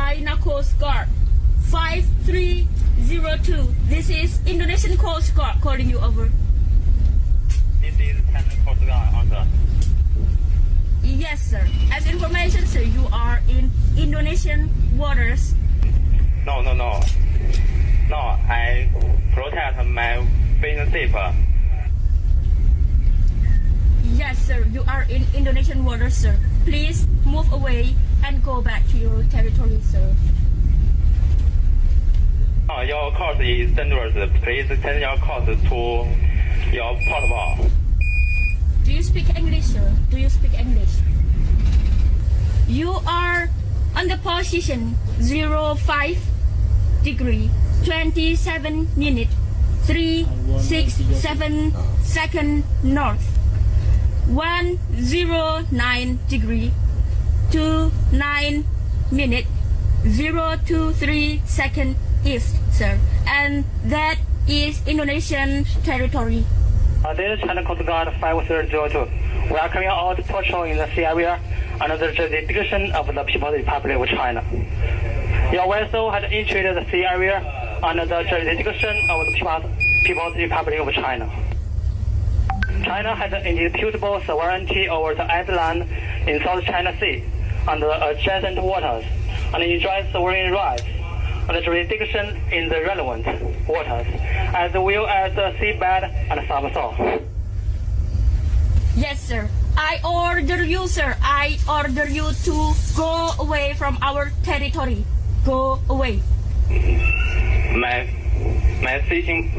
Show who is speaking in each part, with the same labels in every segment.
Speaker 1: China Coast Guard 5302. This is Indonesian Coast Guard calling you over.
Speaker 2: This is China Coast Guard Anzar.
Speaker 1: Yes, sir. As information, sir, you are in Indonesian waters.
Speaker 2: No. No, I protect my fishing ship.
Speaker 1: Yes, sir. You are in Indonesian waters, sir. Please move away and go back to your territory, sir.
Speaker 2: Your course is dangerous. Please send your course to your portable.
Speaker 1: Do you speak English, sir? Do you speak English? You are on the position 05 degree 27 minute 367 second north, 109 degree 29 minute 023 second east, sir, and that is Indonesian territory.
Speaker 2: This is China Coast Guard 5302. We are carrying out patrol in the sea area under the jurisdiction of the People's Republic of China. Your vessel has entered the sea area under the jurisdiction of the People's Republic of China. China has indisputable sovereignty over the island in South China Sea and the adjacent waters, and enjoys sovereign rights and the jurisdiction in the relevant waters, as well as the seabed and subsoil.
Speaker 1: Yes, sir. I order you, sir. I order you to go away from our territory. Go away.
Speaker 2: My fishing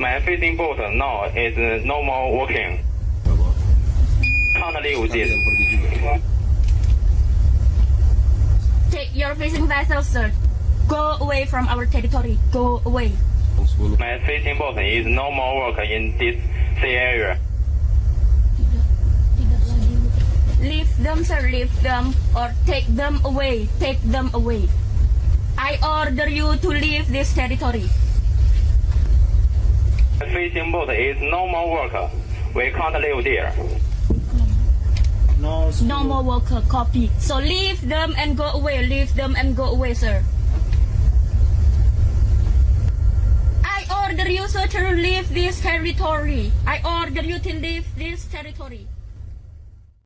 Speaker 2: boat now is no more working. Can't leave this.
Speaker 1: Take your fishing vessel, sir. Go away from our territory. Go away.
Speaker 2: My fishing boat is no more work in this sea area.
Speaker 1: Leave them, sir. Leave them, or take them away. Take them away. I order you to leave this territory.
Speaker 2: My fishing boat is no more work. We can't live there.
Speaker 1: No more worker. Copy. So leave them and go away. Leave them and go away, sir. I order you, sir, to leave this territory. I order you to leave this territory.